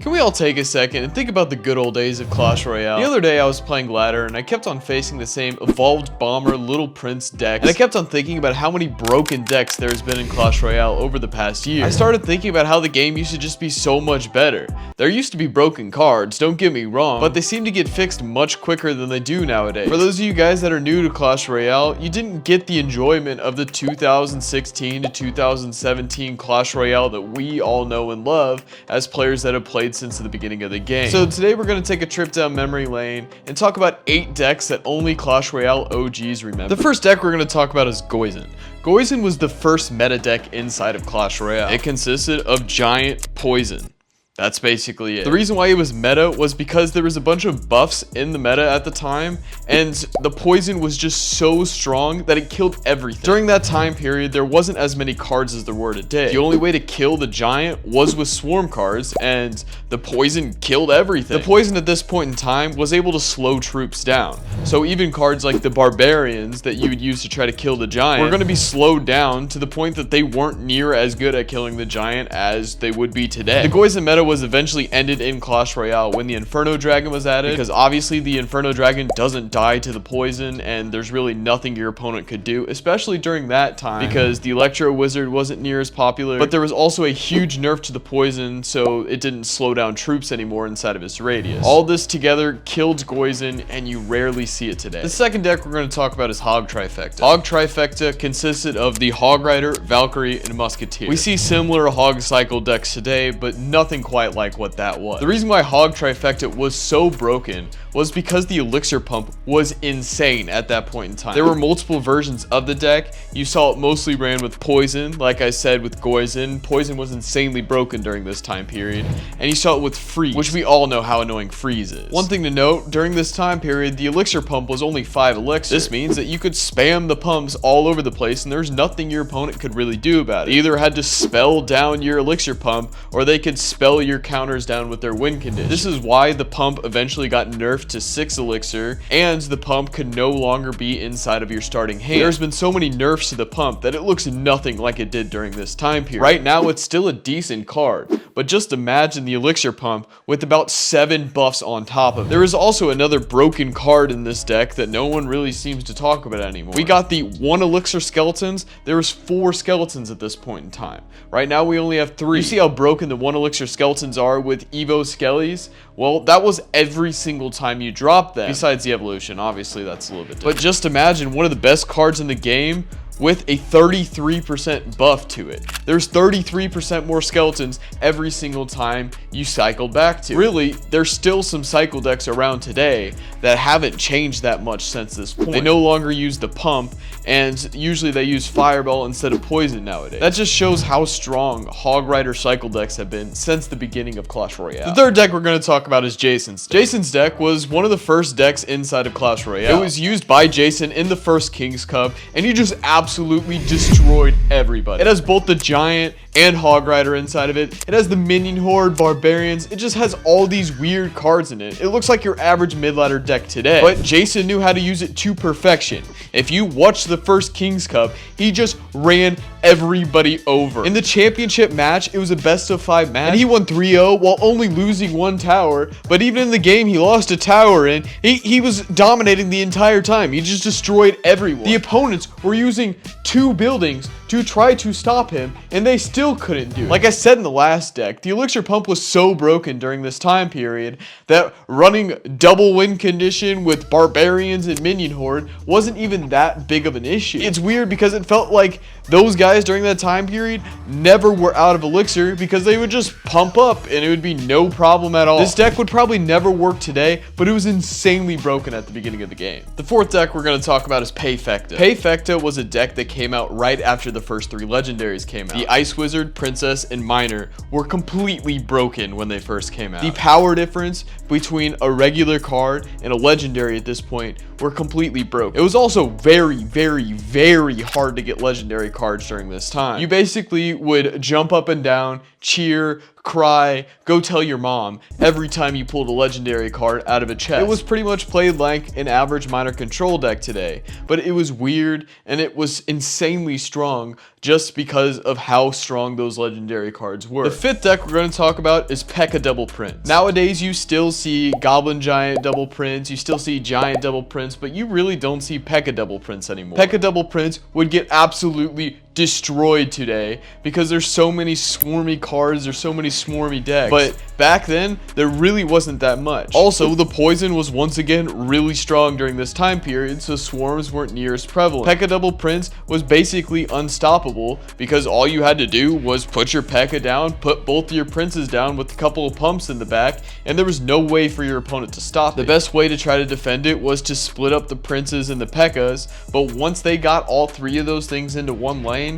Can we all take a second and think about the good old days of Clash Royale? The other day I was playing ladder and I kept on facing the same evolved bomber little prince deck, and I kept on thinking about how many broken decks there's been in Clash Royale over the past year. I started thinking about how the game used to just be so much better. There used to be broken cards, don't get me wrong, but they seem to get fixed much quicker than they do nowadays. For those of you guys that are new to Clash Royale, you didn't get the enjoyment of the 2016 to 2017 Clash Royale that we all know and love as players that have played since the beginning of the game. So today we're going to take a trip down memory lane and talk about 8 decks that only Clash Royale OGs remember. The first deck we're going to talk about is Goen. Goen was the first meta deck inside of Clash Royale. It consisted of giant poison. That's basically it. The reason why it was meta was because there was a bunch of buffs in the meta at the time, and the poison was just so strong that it killed everything. During that time period, there wasn't as many cards as there were today. The only way to kill the giant was with swarm cards, and the poison killed everything. The poison at this point in time was able to slow troops down. So even cards like the barbarians that you would use to try to kill the giant were going to be slowed down to the point that they weren't near as good at killing the giant as they would be today. The Goen meta was eventually ended in Clash Royale when the Inferno Dragon was added, because obviously the Inferno Dragon doesn't die to the poison, and there's really nothing your opponent could do, especially during that time, because the Electro Wizard wasn't near as popular, but there was also a huge nerf to the poison, so it didn't slow down troops anymore inside of its radius. All this together killed Goen, and you rarely see it today. The second deck we're going to talk about is Hog Trifecta. Hog Trifecta consisted of the Hog Rider, Valkyrie, and Musketeers. We see similar Hog Cycle decks today, but nothing quite like what that was. The reason why Hog Trifecta was so broken was because the elixir pump was insane at that point in time. There were multiple versions of the deck. You saw it mostly ran with poison. Like I said with Goen, poison was insanely broken during this time period. And you saw it with freeze, which we all know how annoying freeze is. One thing to note, during this time period, the elixir pump was only 5 elixir. This means that you could spam the pumps all over the place and there's nothing your opponent could really do about it. They either had to spell down your elixir pump or they could spell your counters down with their win condition. This is why the pump eventually got nerfed to 6 elixir, and the pump could no longer be inside of your starting hand. There's been so many nerfs to the pump that it looks nothing like it did during this time period. Right now it's still a decent card, but just imagine the elixir pump with about 7 buffs on top of it. There is also another broken card in this deck that no one really seems to talk about anymore. We got the 1 elixir skeletons. There was 4 skeletons at this point in time. Right now we only have 3. You see how broken the 1 elixir skeletons are with Evo Skellies? Well, that was every single time you drop them. Besides the evolution, obviously that's a little bit different. But just imagine one of the best cards in the game with a 33% buff to it. There's 33% more skeletons every single time you cycle back to. Really, there's still some cycle decks around today that haven't changed that much since this point. They no longer use the pump, and usually they use fireball instead of poison nowadays. That just shows how strong Hog Rider cycle decks have been since the beginning of Clash Royale. The third deck we're going to talk about is Jason's deck. Jason's deck was one of the first decks inside of Clash Royale. It was used by Jason in the first King's Cup, and he just absolutely destroyed everybody. It has both the giant and Hog Rider inside of it. It has the minion horde, barbarians. It just has all these weird cards in it. It looks like your average mid-ladder deck today, but Jason knew how to use it to perfection. If you watch the first King's Cup, he just ran everybody over. In the championship match, it was a best of 5 match, and he won 3-0 while only losing 1 tower. But even in the game he lost a tower in, he was dominating the entire time. He just destroyed everyone. The opponents were using 2 buildings to try to stop him, and they still couldn't do it. Like I said in the last deck, the elixir pump was so broken during this time period that running double win condition with barbarians and minion horde wasn't even that big of an issue. It's weird because it felt like those guys during that time period never were out of elixir because they would just pump up and it would be no problem at all. This deck would probably never work today, but it was insanely broken at the beginning of the game. The fourth deck we're going to talk about is Payfecta. Payfecta was a deck that came out right after the first 3 legendaries came out. The Ice Wizard, Princess, and Miner were completely broken when they first came out. The power difference between a regular card and a legendary at this point were completely broken. It was also very, very, very hard to get legendary cards during this time. You basically would jump up and down, cheer, cry, go tell your mom every time you pulled a legendary card out of a chest. It was pretty much played like an average minor control deck today, but it was weird and it was insanely strong strong just because of how strong those legendary cards were. The fifth deck we're going to talk about is Pekka double prints. Nowadays, you still see Goblin Giant double prints, you still see Giant double prints, but you really don't see Pekka double prints anymore. Pekka double prints would get absolutely destroyed today because there's so many swarmy cards, there's so many swarmy decks, but back then there really wasn't that much. Also, the poison was once again really strong during this time period, so swarms weren't near as prevalent. Pekka double prints was basically unstoppable because all you had to do was put your Pekka down, put both of your princes down with a couple of pumps in the back, and there was no way for your opponent to stop it. The best way to try to defend it was to split up the princes and the Pekkas, but once they got all three of those things into one lane,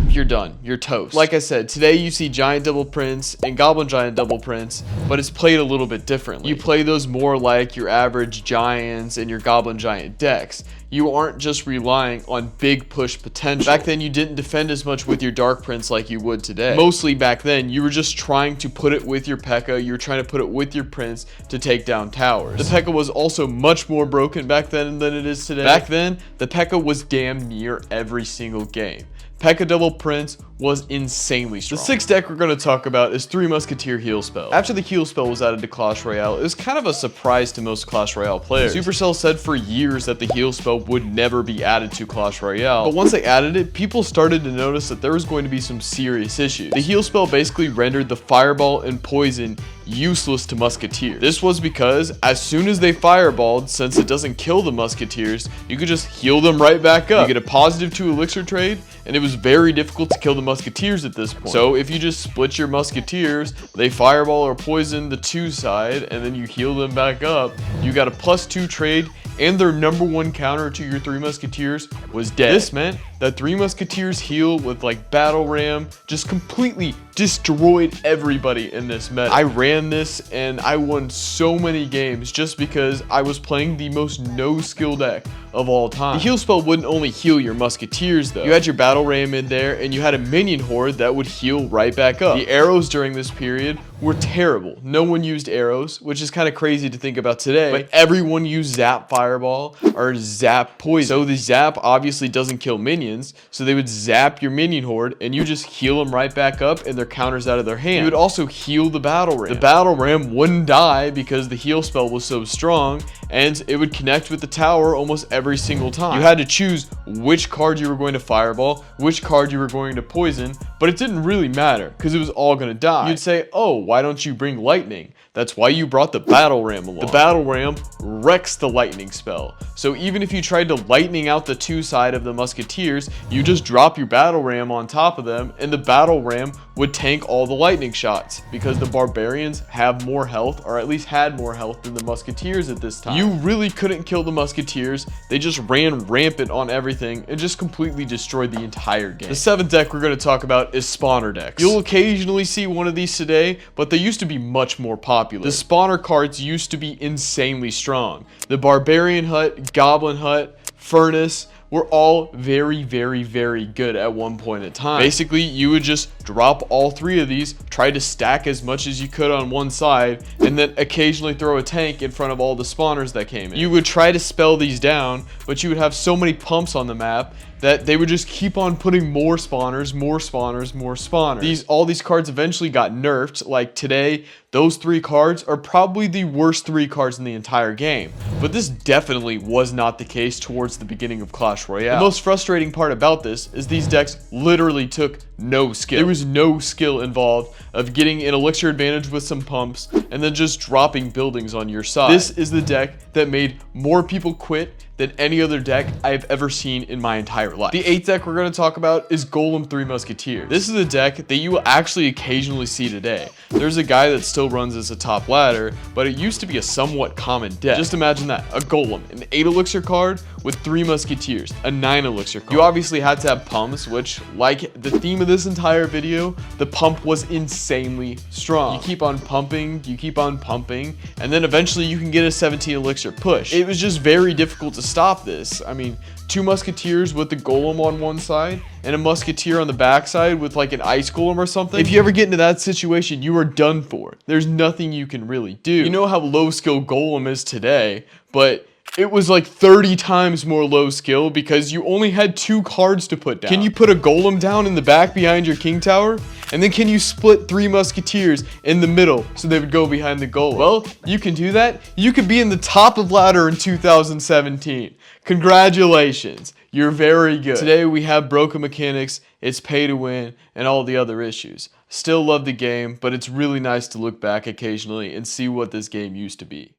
you're done. You're toast. Like I said, today you see Giant double prints and Goblin Giant double prints, but it's played a little bit differently. You play those more like your average Giants and your Goblin Giant decks. You aren't just relying on big push potential. Back then, you didn't defend as much with your Dark Prince like you would today. Mostly back then, you were just trying to put it with your Pekka, you were trying to put it with your Prince to take down towers. The Pekka was also much more broken back then than it is today. Back then, the Pekka was damn near every single game. Pekka double prints was insanely strong. The sixth deck we're going to talk about is Three Musketeer heal spell. After the heal spell was added to Clash Royale, it was kind of a surprise to most Clash Royale players. Supercell said for years that the heal spell would never be added to Clash Royale, but once they added it, people started to notice that there was going to be some serious issues. The heal spell basically rendered the fireball and poison useless to Musketeers. This was because as soon as they fireballed, since it doesn't kill the Musketeers, you could just heal them right back up. You get a +2 elixir trade, and it was very difficult to kill the Musketeers at this point. So if you just split your Musketeers, they fireball or poison the 2 side, and then you heal them back up, you got a +2 trade, and their #1 counter to your 3 Musketeers was dead. This meant that 3 Musketeers heal with like Battle Ram just completely destroyed everybody in this meta. I ran this and I won so many games just because I was playing the most no-skill deck of all time. The heal spell wouldn't only heal your Musketeers though. You had your Battle Ram in there and you had a minion horde that would heal right back up. The arrows during this period were terrible. No one used arrows, which is kind of crazy to think about today, but everyone used Zap Fireball or Zap Poison. So the Zap obviously doesn't kill minions, so they would zap your minion horde and you just heal them right back up and their counters out of their hand. You would also heal the Battle Ram. The Battle Ram wouldn't die because the heal spell was so strong, and it would connect with the tower almost every single time. You had to choose which card you were going to fireball, which card you were going to poison, but it didn't really matter because it was all going to die. You'd say, oh, why don't you bring lightning? That's why you brought the Battle Ram along. The Battle Ram wrecks the lightning spell. So even if you tried to lightning out the 2 side of the Musketeers, you just drop your Battle Ram on top of them and the Battle Ram would tank all the lightning shots because the Barbarians have more health, or at least had more health than the Musketeers at this time. You really couldn't kill the Musketeers. They just ran rampant on everything and just completely destroyed the entire game. The 7th deck we're going to talk about is spawner decks. You'll occasionally see one of these today, but they used to be much more popular. The spawner cards used to be insanely strong. The Barbarian Hut, Goblin Hut, Furnace were all very, very, very good at one point in time. Basically, you would just drop all 3 of these, try to stack as much as you could on one side, and then occasionally throw a tank in front of all the spawners that came in. You would try to spell these down, but you would have so many pumps on the map that they would just keep on putting more spawners, more spawners, more spawners. All these cards eventually got nerfed. Like today, those 3 cards are probably the worst 3 cards in the entire game. But this definitely was not the case towards the beginning of Clash Royale. The most frustrating part about this is these decks literally took no skill. There was no skill involved of getting an elixir advantage with some pumps and then just dropping buildings on your side. This is the deck that made more people quit than any other deck I've ever seen in my entire life. The 8th deck we're going to talk about is Golem 3 Musketeers. This is a deck that you will actually occasionally see today. There's a guy that still runs as a top ladder, but it used to be a somewhat common deck. Just imagine that, a Golem, an 8 elixir card with 3 Musketeers, a 9 elixir card. You obviously had to have pumps, which, like the theme of this entire video, the pump was insanely strong. You keep on pumping, and then eventually you can get a 17 elixir push. It was just very difficult to stop this. I mean, 2 Musketeers with the Golem on one side and a Musketeer on the backside with like an Ice Golem or something. If you ever get into that situation, you are done for. There's nothing you can really do. You know how low skill Golem is today, but it was like 30 times more low skill because you only had 2 cards to put down. Can you put a golem down in the back behind your king tower? And then can you split 3 musketeers in the middle so they would go behind the golem? Well, you can do that. You could be in the top of ladder in 2017. Congratulations. You're very good. Today we have broken mechanics, it's pay to win, and all the other issues. Still love the game, but it's really nice to look back occasionally and see what this game used to be.